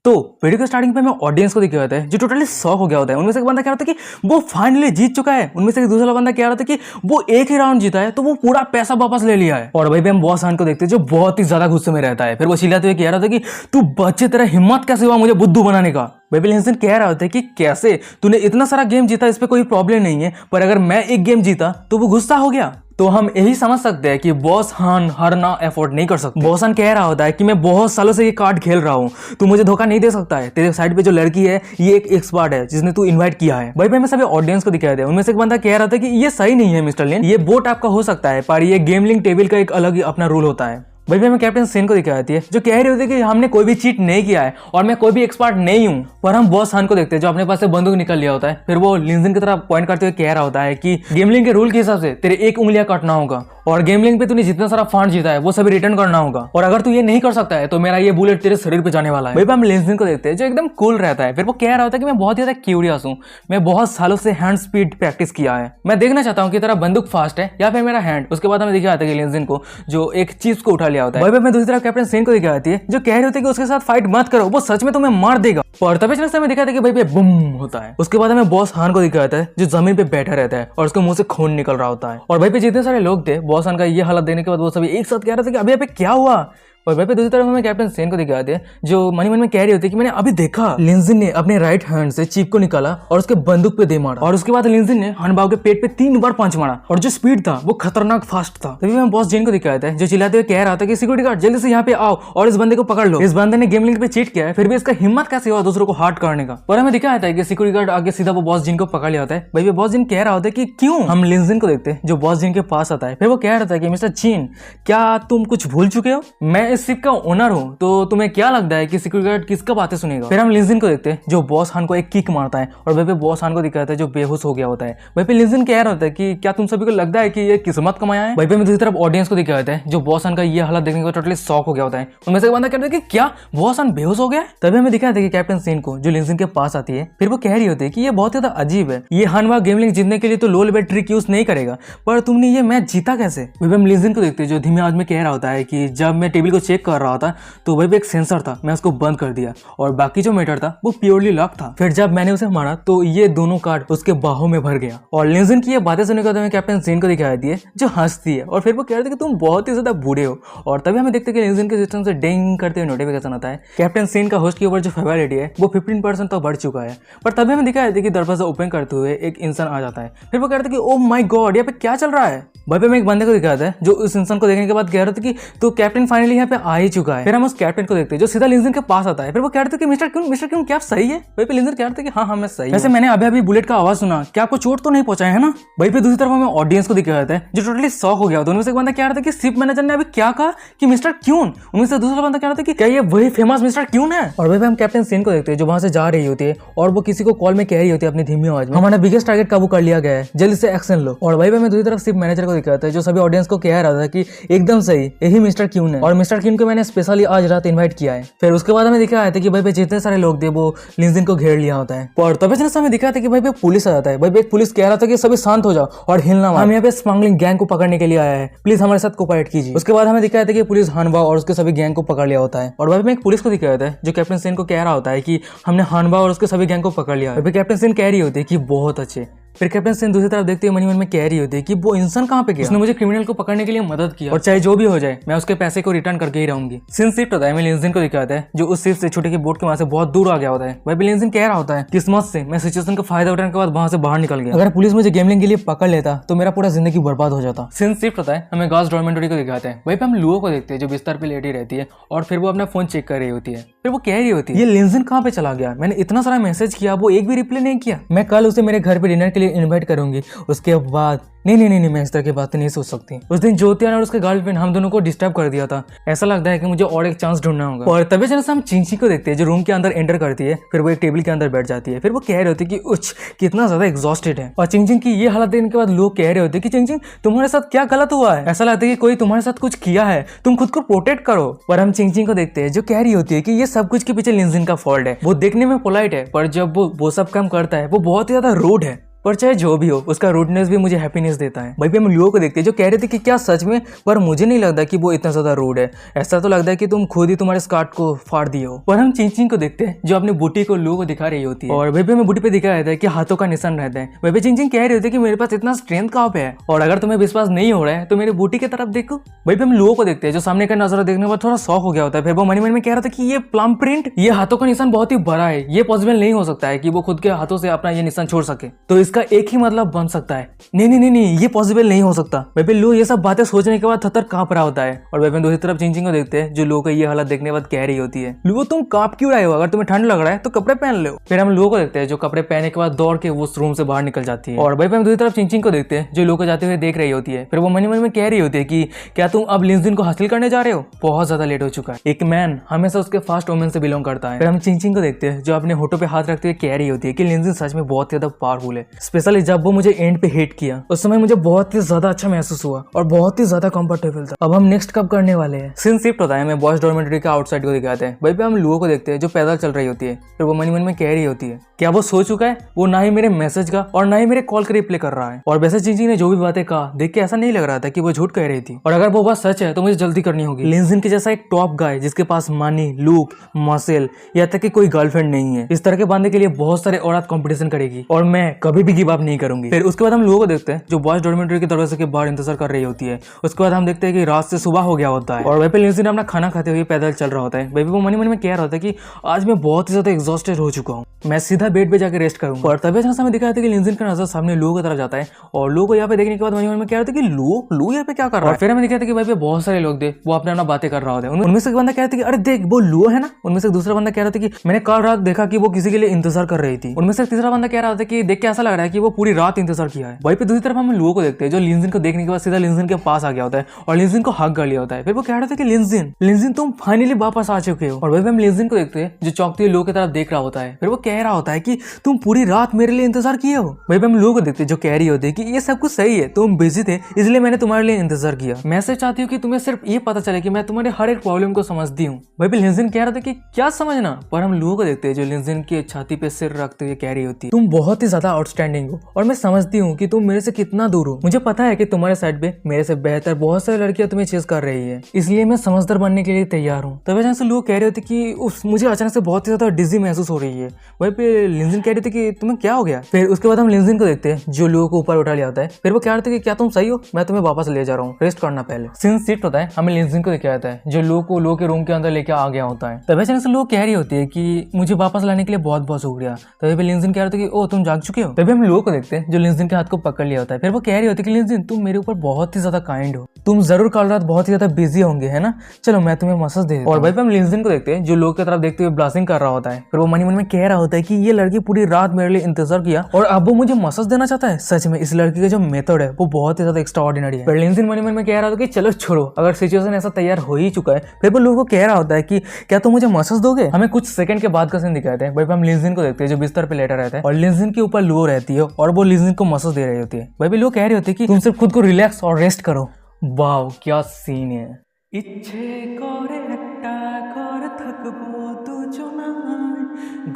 तो वीडियो के स्टार्टिंग पे मैं ऑडियंस को दिखा होता है जो टोटली शॉक हो गया होता है। उनमें से एक बंदा कह रहा था कि वो फाइनली जीत चुका है। उनमें से एक दूसरा बंदा कह रहा था कि वो एक ही राउंड जीता है तो वो पूरा पैसा वापस ले लिया है। और वहीं पे हम बॉस हान को देखते हैं जो बहुत ही ज्यादा गुस्से में रहता है। फिर वो चिल्लाते हुए कह रहा था कि तू बच्चे, तेरा हिम्मत कैसे हुआ मुझे बुद्धू बनाने का। बेबी लिंसन कह रहा होता है कि कैसे तूने इतना सारा गेम जीता, इस पे कोई प्रॉब्लम नहीं है, पर अगर मैं एक गेम जीता तो वो गुस्सा हो गया। तो हम यही समझ सकते हैं कि बॉस हान हारना अफोर्ड नहीं कर सकते। बॉस हान कह रहा होता है कि मैं बहुत सालों से ये कार्ड खेल रहा हूँ, तू मुझे धोखा नहीं दे सकता है। तेरे साइड पे जो लड़की है ये एक एक्सपर्ट है जिसने तू इनवाइट किया है। भाई मैं सभी ऑडियंस को दिखाया था। उनमें से एक बंदा कह रहा था कि ये सही नहीं है मिस्टर लिन, ये बोट आपका हो सकता है पर ये गेमलिंग टेबल का एक अलग ही अपना रूल होता है। भाई मैं कैप्टन सेन को दिखा जाती है जो कह रही होती है कि हमने कोई भी चीट नहीं किया है और मैं कोई भी एक्सपर्ट नहीं हूँ। पर हम बॉस हान को देखते हैं जो अपने पास से बंदूक निकल लिया होता है। फिर वो लिंजन की तरफ पॉइंट करते हुए कह रहा होता है कि गेमलिंग के रूल के हिसाब से तेरे एक उंगलियां काटना होगा और गेमलिंग पे तूने जितना सारा फंड जीता है वो सभी रिटर्न करना होगा, और अगर तू ये नहीं कर सकता है तो मेरा ये बुलेट तेरे शरीर पे जाने वाला है। भाई हम लिंजन को देखते हैं जो एकदम कूल रहता है। फिर वो कह रहा होता है कि मैं बहुत ज्यादा क्यूरियस हूँ, मैं बहुत सालों से हैंड स्पीड प्रैक्टिस किया है, मैं देखना चाहता हूँ कि तेरा बंदूक फास्ट है या फिर मेरा हैंड। उसके बाद हमें दिखा जाता है कि लिंजन को जो एक चीज को उठा लिया होता है। भाई मैं दूसरी तरफ कैप्टन सेन को दिखा जाती है जो कह रहे होते हैं कि उसके साथ फाइट मत करो, वो सच में तुम्हें मार देगा। और तभी अचानक से हमें दिखाता है कि भाई पे बुम होता है। उसके बाद हमें बॉस हान को दिखाता है जो जमीन पे बैठा रहता है और उसके मुंह से खून निकल रहा होता है। और भाई पे जितने सारे लोग थे बॉस हान का ये हालत देने के बाद वो सभी एक साथ कह रहे थे कि अभी यहाँ पे क्या हुआ। और भाई पे दूसरी तरफ हमें कैप्टन सेन को दिखाते हैं जो मन में कह रही होती है कि मैंने अभी देखा लिंजन ने अपने राइट हैंड से चीप को निकाला और उसके बंदूक पे दे मारा, और उसके बाद लिंजन ने हानबाओ के पेट पे 3 बार पंच मारा और जो स्पीड था वो खतरनाक फास्ट था। तभी हम बॉस जेन को दिखाते हैं जो चिल्लाते हुए कह रहा था कि सिक्योरिटी गार्ड जल्दी से यहाँ पे आओ और इस बंदे को पकड़ लो। इस बंदे ने गेमलिंग पे चीट किया है, फिर भी इसका हिम्मत कैसे हुआ दूसरों को हार्ट करने का। और हमें दिखाया है कि सिक्योरिटी गार्ड आगे सीधा वो बॉस जिन को पकड़ लिया होता है। भाई बॉस जिन कह रहा होता है कि क्यों। हम लिंजन को देखते हैं जो बॉस जिन के पास आता है। फिर वो कह रहा था कि मिस्टर चीन क्या तुम कुछ भूल चुके हो, मैं इस शिप का ओनर हूँ, तो तुम्हें क्या लगता है कि सिक्योरिटी गार्ड किसका बातें सुनेगा। फिर हम लिंजन को देखते हैं जो बॉस हान को एक किक मारता है और वहीं पे बॉस हान को दिखाता है जो बेहोश हो गया होता है। वहीं पे लिंजन कह रहा होता है कि क्या तुम सभी को लगता है कि ये किस्मत कमाया है। वहीं पे दूसरी तरफ ऑडियंस को दिखाता है जो बॉस हान का ये हालत देखने को टोटली शॉक हो गया होता है। उनमें से एक बंदा कहता है कि क्या बॉस हान बेहोश हो गया है। तभी हमें दिखाता है कि कैप्टन सेन को जो लिंजन के पास आती है। फिर वो कह रही होती है कि ये बहुत ज्यादा अजीब है, ये हानवा गेमलिंग जीतने के लिए तो लो लेवल ट्रिक यूज नहीं करेगा, पर तुमने ये मैच जीता कैसे। वहीं हम लिंजन को देखते हैं जो धीमे आवाज में कह रहा होता है कि जब मैं टेबल को चेक कर रहा था तो वहीं पे एक सेंसर था, मैं उसको बंद कर दिया और बाकी जो मैटर था वो प्योरली लक था। फिर जब मैंने उसे मारा तो ये दोनों कार्ड उसके बाहों में भर गया। और लिंजन की ये बातें सुनने के बाद हमें कैप्टन सेन को दिखाई दी है जो हंसती है और फिर वो कह रहे थे कि तुम बहुत ही ज्यादा बूढ़े हो। और तभी हमें देखते हैं कि लिंजन के सिस्टम से डिंग करते हुए नोटिफिकेशन आता है कैप्टन सेन का होस्ट के ऊपर जो फेवरिटी है वो 15% तो बढ़ चुका है। पर तभी हमें दिखाया था कि दरवाजा ओपन करते हुए एक इंसान आ जाता है। फिर वो कह रहे थे कि ओ माय गॉड यहाँ पे क्या चल रहा है। भाई पे मैं एक बंदे को दिखाता है जो उस इंसान को देखने के बाद कह रहा था कि तो कैप्टन फाइनली यहाँ पे आ ही चुका है। फिर हम उस कैप्टन को देखते हैं जो सीधा लिंजन के पास आता है। फिर वो कह रहे थे कि मिस्टर क्यों क्या आप सही है। भाई पे लिंजन कह रहे थे कि हाँ मैं सही। वैसे मैंने अभी बुलेट का आवाज सुना, क्या आपको चोट तो नहीं पहुंचाया है ना। भाई पे दूसरी तरफ हमें ऑडियंस को दिखाया जाता है जो टोटली शॉक हो गया। दोनों में से एक बंदा कह रहा था कि शिप मैनेजर ने अभी क्या कहा कि मिस्टर क्यून। उनमें से दूसरा बंदा कह रहा था कि क्या ये वही फेमस मिस्टर क्यून है। और भाई हम कैप्टन सेन को देखते हैं जो वहां से जा रही होती है और वो किसी को कॉल में कह रही होती है अपनी धीमी आवाज में, हमारा बिगेस्ट टारगेट काबू कर लिया गया है, जल्दी से एक्शन लो। और भाई मैं दूसरी तरफ शिप मैनेजर को दिखाता है जो सभी ऑडियंस को कह रहा था कि एकदम सही यही मिस्टर क्यून है और मिस्टर क्यून को मैंने स्पेशली आज रात इन्वाइट किया है। फिर उसके बाद हमें दिखाया था कि भाई जितने सारे लोग थे वो लिंजन को घेर लिया होता है। और तभी से हमें दिखाया था कि भाई पुलिस आ जाता है। भाई एक पुलिस कह रहा था कि सभी शांत हो जाओ और हिलना मत, हम यहाँ पे स्मगलिंग गैंग को पकड़ने के लिए आया है, प्लीज हमारे साथ कोऑपरेट कीजिए। उसके बाद हमें दिखाया था कि पुलिस हानबा और उसके सभी गैंग को पकड़ लिया होता है। और भाई में एक पुलिस को दिखाया था जो कैप्टन सेन को कह रहा होता है कि हमने हानबा और उसके सभी गैंग को पकड़ लिया है। कैप्टन सेन कह रही होती है कि बहुत अच्छे। फिर कैप्टन सेन दूसरी तरफ देखते हुए मन में कह रही होती है कि वो इंसान कहाँ पे गया, उसने मुझे क्रिमिनल को पकड़ने के लिए मदद किया और चाहे जो भी हो जाए मैं उसके पैसे को रिटर्न करके ही रहूंगी। सीन शिफ्ट होता है, मैं लिंजन को दिखाता है जो उस शिप से छोटे की बोट के वहां से बहुत दूर आ गया होता है। भाई लिंजन कह रहा होता है किस्मत से मैं सिचुएशन का फायदा उठाने के बाद वहां से बाहर निकल गया, अगर पुलिस मुझे गेमलिंग के लिए पकड़ लेता तो मेरा पूरा जिंदगी बर्बाद हो जाता। सीन शिफ्ट होता है, हमें गॉस डॉर्मेंटरी को दिखाते हैं। वहीं पे हम लुओ को देखते हैं जो बिस्तर पे लेटी रहती है और फिर वो अपना फोन चेक कर रही होती है। फिर वो कह रही होती है ये लिंजन कहाँ पे चला गया, मैंने इतना सारा मैसेज किया वो एक भी रिप्लाई नहीं किया, मैं कल उसे मेरे घर पे डिनर के लिए इन्वाइट करूंगी। उसके बाद नहीं मैं इस तरह की बातें नहीं सोच सकती। उस दिन ज्योतिया और उसके गर्लफ्रेंड हम दोनों को डिस्टर्ब कर दिया था, ऐसा लगता है कि मुझे और एक चांस ढूंढना होगा। और तभी जैसे हम चिंची को देखते हैं जो रूम के अंदर एंटर करती है। फिर वो एक टेबल के अंदर बैठ जाती है। फिर वो कह रहे होते कि उच कितना ज्यादा एग्जॉस्टेड है। और चिंचिंग की ये हालत देखने के बाद लोग कह रहे होते कि चिंचिंग तुम्हारे साथ क्या गलत हुआ है, ऐसा लगता है कि कोई तुम्हारे साथ कुछ किया है, तुम खुद को प्रोटेक्ट करो। पर हम चिंचिंग को देखते हैं जो कह रही होती है कि ये सब कुछ के पीछे लिंजन का फॉल्ट है, वो देखने में पोलाइट है पर जब वो सब काम करता है वो बहुत ही ज्यादा रूड है। पर चाहे जो भी हो उसका रूडनेस भी मुझे हैप्पीनेस देता है। भाई हम लुओ को देखते हैं जो कह रहे थे कि क्या सच में, पर मुझे नहीं लगता कि वो इतना ज्यादा रूड है। ऐसा तो लगता है कि तुम खुद ही तुम्हारे स्कर्ट को फाड़ दिए हो। पर हम चिंचिंग को देखते हैं जो अपनी बूटी को लुओ को दिखा रही होती है और भाई हमें बूटी पे दिखाया जाता है कि हाथों का निशान रहता है। भाई चिंचिंग कह रही होती है कि मेरे पास इतना स्ट्रेंथ कहाँ पे है, और अगर तुम्हें विश्वास नहीं हो रहा है तो मेरी बूटी की तरफ देखो। भाई हम लुओ को देखते हैं जो सामने का नजारा देखने के बाद थोड़ा शॉक हो गया होता है। फिर वो मन में कह रहा था कि ये प्लम प्रिंट, ये हाथों का निशान बहुत ही बड़ा है, ये पॉसिबल नहीं हो सकता है कि वो खुद के हाथों से अपना ये निशान छोड़ सके। तो इसका एक ही मतलब बन सकता है, नहीं नहीं नहीं नहीं ये पॉसिबल नहीं हो सकता। भाई लुओ ये सब बातें सोचने के बाद थतर कांप रहा होता है। और भाई दूसरी तरफ चिंचिंग को देखते हैं जो लुओ को ये हालत देखने के बाद कह रही होती है, लुओ तुम कांप क्यों रहे हो, अगर तुम्हें ठंड लग रहा है तो कपड़े पहन लो। फिर हम लुओ को देखते हैं जो कपड़े पहनने के बाद दौड़ के उस रूम से बाहर निकल जाती है। और भाई हम दूसरी तरफ चिंचिंग को देखते हैं जो लुओ को जाते हुए देख रही होती है। फिर वो मन में कह रही होती है कि क्या तुम अब लिंजिन को हासिल करने जा रहे हो, बहुत ज्यादा लेट हो चुका है। एक मैन हमेशा उसके फर्स्ट वोमेन से बिलोंग करता है। फिर हम चिंचिंग को देखते हैं जो अपने होठों पे हाथ रखते हुए कह रही होती है कि लिंजिन सच में बहुत ज्यादा पावरफुल है। स्पेशली जब वो मुझे एंड पे हिट किया उस समय मुझे बहुत ही ज्यादा अच्छा महसूस हुआ और बहुत ही ज्यादा कंफर्टेबल था। अब हम नेक्स्ट कब करने वाले हैं। सीन शिफ्ट होता है, हमें बॉयज डॉर्मेटरी का आउटसाइड को दिखाते हैं। भाई हम लुओ को देखते हैं जो पैदल चल रही होती है। फिर वो मन में कह रही होती है क्या वो सो चुका है, वो ना ही मेरे मैसेज का और ना ही मेरे कॉल का रिप्लाई कर रहा है। और वैसे चिंचिंग ने जो भी बातें कहा देख के ऐसा नहीं लग रहा था कि वो झूठ कह रही थी, और अगर वो बात सच है तो मुझे जल्दी करनी होगी। लिंजिन के जैसा एक टॉप गाय जिसके पास मनी, लुक, मसल या तक कि कोई गर्लफ्रेंड नहीं है, इस तरह के बंदे के लिए बहुत सारे औरत कंपटीशन करेगी और मैं कभी भी गिव अप नहीं करूंगी। फिर उसके बाद हम लोगों को देखते हैं जो बॉयज डॉर्मेटरी के दरवाजे के बाहर इंतजार कर रही होती है। उसके बाद हम देखते हैं कि रात से सुबह हो गया होता है और वहीं पे लिंजिन अपना खाना खाते हुए पैदल चल रहा होता है। भाई वो मन में कह रहा होता है कि आज मैं बहुत ही ज्यादा एग्जॉस्टेड हो चुका हूँ, मैं सीधा बेड पे जाकर रेस्ट करूंगा। और तभी अचानक हमें दिखाया था कि लिंजिन का नजर सामने लुओ की तरफ जाता है और लुओ को यहाँ पे देखने के बाद मन में कह रहा था कि लुओ यहाँ पे क्या कर रहा है। फिर हमें दिखाया था कि भाई पे बहुत सारे लोग थे, वो अपने अपना बातें कर रहा होता है। उनमें से एक बंदा कह रहा था कि अरे देख वो लुओ है ना। उनमें से दूसरा बंदा कह रहा था कि मैंने कल रात देखा कि वो किसी के लिए इंतजार कर रही थी। उनमें से तीसरा बंदा कह रहा था कि देख के ऐसा लग रहा है कि वो पूरी रात इंतजार किया है। वहीं पे दूसरी तरफ हम लुओ को देखते हैं जो लिंजिन को देखने के बाद सीधा लिंजिन के पास आ गया होता है और लिंजिन को हक कर लिया होता है। फिर वो कह रहा था कि लिंजिन तुम फाइनली वापस आ चुके हो। और वहीं पे हम लिंजिन को देखते हैं जो चौंकते हुए लुओ की तरफ देख रहा होता है। फिर वो कह रहा होता है कि तुम पूरी रात मेरे लिए इंतजार किए हो। वहीं पे हम लुओ को देखते हैं जो कह रही होती है कि ये सब कुछ सही है, तुम बिजी थे इसलिए मैंने तुम्हारे लिए इंतजार किया। मैं सिर्फ चाहती हूँ कि तुम्हें सिर्फ ये पता चले कि मैं तुम्हारे हर एक प्रॉब्लम को समझती हूँ। वहीं पे लिंजिन कह रहा था कि क्या समझना। पर हम लुओ को देखते हैं जो लिंजिन की छाती पे सिर रखते हुए कह रही होती है तुम बहुत ही ज्यादा आउटस्टैंडिंग हो और मैं समझती हूँ कि तुम मेरे से कितना दूर हो। मुझे पता है कि तुम्हारे साइड पे मेरे से बेहतर बहुत सारी लड़कियां तुम्हें चेस कर रही है, इसलिए मैं समझदार बनने के लिए तैयार हूँ। तब अचानक से लुओ कह रहे थे कि मुझे अचानक से बहुत ही ज्यादा डिजी महसूस हो रही है। वहीं पे लिंजिन कह रही थी कि तुम्हें क्या हो गया। फिर उसके बाद हम लिंजिन को देखते हैं जो लुओ को ऊपर उठा लिया होता है। फिर वो कह रहे थे कि क्या तुम सही हो, मैं तुम्हें वापस ले जा रहा हूँ, रेस्ट करना पहले। सीन शिफ्ट होता है, हमें लिंजिन को दिखाया जाता है जो लुओ के रूम के अंदर लेके आ गया होता है। तब अचानक से लुओ कह रही होती है कि मुझे वापस लाने के लिए बहुत बहुत शुक्रिया। तभी पे लिंजिन कह रहे थे कि ओ तुम जाग चुके हो। तभी हम लुओ को देखते हैं जो लिंजिन के हाथ को पकड़ लिया होता है। फिर वो कह रही होती है कि लिंजिन तुम मेरे ऊपर बहुत ही ज्यादा काइंड हो, तुम जरूर कल रात बहुत ही ज्यादा बिजी होंगे है ना, चलो मैं तुम्हें मसाज दे देता हूं। और भाई पे हम लिंजिन को देखते हैं जो लोग की तरफ देखते हुए ब्लासिंग कर रहा होता है। फिर वो मन में कह रहा होता है कि ये लड़की पूरी रात मेरे लिए इंतजार किया और अब वो मुझे मसाज देना चाहता है। सच में इस लड़की का जो मेथड है वो बहुत ही ज्यादा एक्स्ट्राऑर्डिनरी है। फिर लिंजिन मन में कह रहा था कि चलो छोड़ो, अगर सिचुएशन ऐसा तैयार हो ही चुका है। फिर वो लोगों को कह रहा होता है कि क्या तुम मुझे मसाज दोगे। हमें कुछ सेकंड के बाद का सीन दिखाते हैं। भाई हम लिंजिन को देखते हैं जो बिस्तर पे लेटा रहता है और लिंजिन के ऊपर लुओ रहती है और वो लिंजिन को मसाज दे रही होती है। भाई लोग कह रहे होते हैं कि तुम सिर्फ खुद को रिलैक्स और रेस्ट करो। वाओ क्या सीन है। इच्छे करे একটা ঘর থাকবো দুজনায়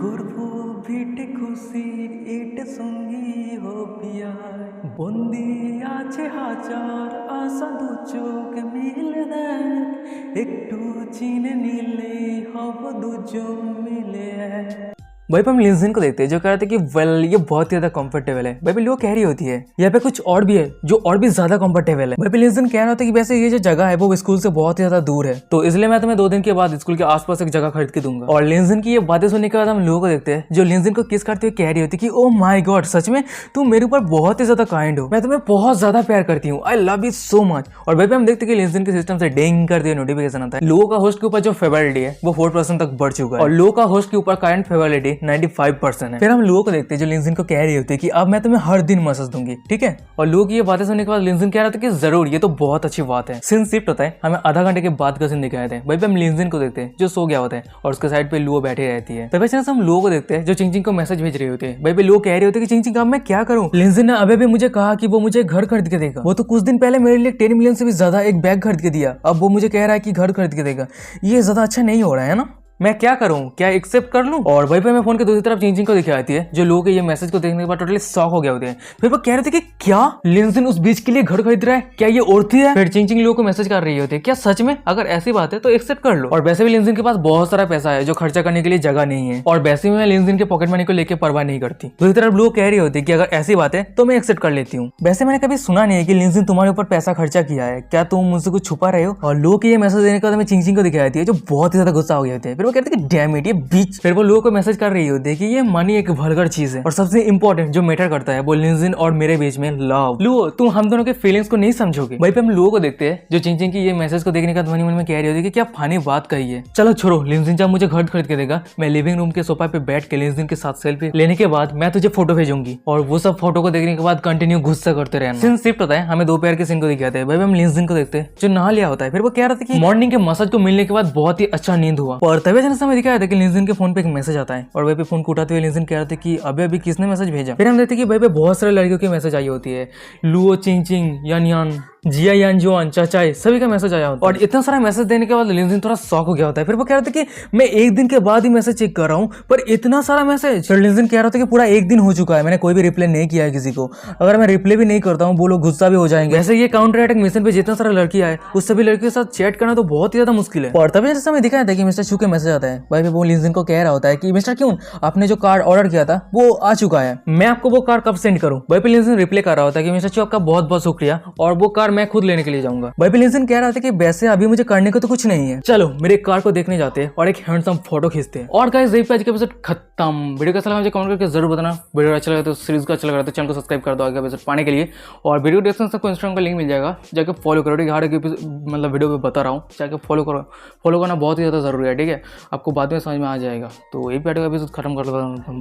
গর্ব ভিটে খুশির ইট সঙ্গী হবিয়ায় বন্দি আছে হাজার আশা দু চোখ মিলে দেখ একটু চিনে নিলেই হব দুজন মিলে। भाई पे हम लिंजिन को देखते हैं जो कह रहे थे कि वेल ये बहुत ही ज्यादा कंफर्टेबल है। भाई पे लोग कह रही होती है यहाँ पे कुछ और भी है जो और भी ज्यादा कंफर्टेबल है। भाई पे लिंजिन कह रहा होता है कि वैसे ये जो जगह है वो स्कूल से बहुत ही ज्यादा दूर है, तो इसलिए मैं तुम्हें 2 दिन के बाद स्कूल के आसपास एक जगह खरीद के दूंगा। और लिंजिन की ये बातें सुनने के बाद हम लोगों को देखते हैं जो लिंजिन को किस करते हुए कह रही होती है कि ओ माय गॉड सच में तुम मेरे ऊपर बहुत ही ज्यादा काइंड हो, मैं तुम्हें बहुत ज्यादा प्यार करती हूँ, I love you so much. और भाई पे हम देखते हैं कि लिंजिन के सिस्टम से डिंग कर दिए नोटिफिकेशन आता है। लोगों का होस्ट के ऊपर जो फेवरिटी है वो 4% तक बढ़ चुका है और लोगों का होस्ट के ऊपर करंट फेवरिटी 95% है। फिर हम लुओ को देखते हैं जो लिंजिन को कह रही होती है कि अब मैं तुम्हें हर दिन मसाज दूंगी, ठीक है। और लुओ की ये बातें सुनने के बाद लिंजिन कह रहा था कि जरूर, ये तो बहुत अच्छी बात है। सीन शिफ्ट होता है, हमें आधा घंटे के बाद का सीन दिखाए थे। भाई पे हम लिंजिन को देखते हैं जो सो गया होता है और उसके साइड पे लुओ बैठी रहती है। तभी से हम लुओ को देखते हैं जो चिंचिंग को मैसेज भेज रही होती है। भाई पे लुओ कह रही होती है कि चिंचिंग अब मैं क्या करूं, लिंजिन ने अभी भी मुझे कहा कि वो मुझे घर खरीद के देगा, वो तो कुछ दिन पहले मेरे लिए 10 मिलियन से भी ज्यादा एक बैग खरीद के दिया, अब वो मुझे कह रहा है कि घर खरीद के देगा, ये ज्यादा अच्छा नहीं हो रहा है ना। मैं क्या करूं, क्या एक्सेप्ट कर लूं? और वहीं पे मैं फोन के दूसरी तरफ चिंग चिंग को दिखाती है, जो लोग ये मैसेज को देखने के बाद टोटली शॉक हो गए होते हैं। फिर वो कह रहे थे कि क्या लिनजिन उस बीच के लिए घर खरीद रहा है, क्या ये औरती है? फिर चिंग चिंग लोगों को मैसेज कर रही होती है, क्या सच में? अगर ऐसी बात है तो एक्सेप्ट कर लो। और वैसे भी लिनजिन के पास बहुत सारा पैसा है जो खर्चा करने के लिए जगह नहीं है, और वैसे भी मैं लिनजिन के पॉकेट मनी को लेकर परवाह नहीं करती। दूसरी तरफ लोग कह रही होती है कि अगर ऐसी बात है तो मैं एक्सेप्ट कर लेती हूँ। वैसे मैंने कभी सुना नहीं है कि लिनजिन तुम्हारे ऊपर पैसा खर्चा किया है, क्या तुम मुझसे कुछ छुपा रहे हो? और लोग ये मैसेज देने के बाद मैं चिंग चिंग को दिखाई थी, जो बहुत ही ज्यादा गुस्सा हो गए थे। फिर वो कहते हैं कि डैम इट, ये बीच। फिर वो लोगों को मैसेज कर रही होती है कि ये मनी एक वल्गर चीज है, और सबसे इंपॉर्टेंट जो मैटर करता है वो लिनजिन और मेरे बीच में लव। लो तुम हम दोनों के फीलिंग्स को नहीं समझोगे। वहीं पे हम लोगों को देखते हैं जो चिंग चिंग की ये मैसेज को देखने का ध्वनि मन में कह रही होती है कि क्या फनी बात कही है। चलो छोड़ो, लिनजिन जब मुझे घर खरीद के देगा, मैं लिविंग रूम के सोफा पे बैठ के लिनजिन के साथ सेल्फी लेने के बाद मैं तुझे फोटो भेजूंगी, और वो सब फोटो को देखने के बाद कंटिन्यू गुस्सा करते रहना। सीन शिफ्ट होता है, हमें दोपहर के सीन को दिखाते हैं। भाई हम लिनजिन को देखते हैं जो नहा लिया होता है। फिर वो कह रहा था कि मॉर्निंग के मसाज को मिलने के बाद बहुत ही अच्छा नींद हुआ। और तभी अचानक हमें दिखाया था कि लिनजिन के फोन पे एक मैसेज आता है, और वहीं पे फोन को उठाते हुए लिनजिन कह रहे थे कि अभी अभी किसने मैसेज भेजा। फिर हम देखते कि भाई पे बहुत सारे लड़कियों की मैसेज आई होती है, लुओ, चिंग चिंग, यान यान, जिया यान, जोन, चाचाई, सभी का मैसेज आया होता है। और इतना सारा मैसेज देने के बाद लिनजिन थोड़ा शॉक हो गया होता है। फिर वो कह रहे थे कि मैं एक दिन के बाद ही मैसेज चेक कर रहा हूँ, पर इतना सारा मैसेज। फिर लिनजिन कह रहा था कि पूरा एक दिन हो चुका है, मैंने कोई भी रिप्लाई नहीं किया है किसी को। अगर मैं रिप्लाई भी नहीं करता हूँ वो लोग गुस्सा भी हो जाएंगे। वैसे ये काउंटर अटैक मिशन पे जितना सारा लड़की आए उस सभी लड़कियों के साथ चैट करना तो बहुत ही ज्यादा मुश्किल है। और तभी जैसे हमें दिखाया था कि मिस्टर शू के मैसेज आता है। भाई वो लिनजिन को कह रहा होता है कि मिस्टर क्यों, आपने जो कार्ड ऑर्डर किया था वो आ चुका है, मैं आपको वो कार्ड कब सेंड करूँ? भाई लिनजिन रिप्लाई कर रहा होता है कि मिस्टर शू आपका बहुत बहुत शुक्रिया, और वो कार्ड मैं खुद लेने के लिए जाऊंगा। भाई लिनजिन कह रहा था कि वैसे अभी मुझे करने को तो कुछ नहीं है, चलो मेरे कार को देखने जाते हैं और एक हैंडसम फोटो खींचते हैं। और गाइस यही पे आज का एपिसोड खत्म। वीडियो कैसा लगा मुझे कमेंट करके जरूर बताना। वीडियो अच्छा लगा तो सीरीज को अच्छा लगा तो चैनल को सब्सक्राइब कर दो आगे एपिसोड पाने के लिए। और वीडियो डिस्क्रिप्शन में इंस्टाग्राम का लिंक मिल जाएगा, जाके फॉलो करो। ठीक है, हर एक मतलब वीडियो पे बता रहा हूँ, जाके फॉलो करो। फॉलो करना बहुत ही ज़्यादा जरूरी है, ठीक है, आपको बाद में समझ में आ जाएगा। तो यही पे एपिसोड खत्म कर दो।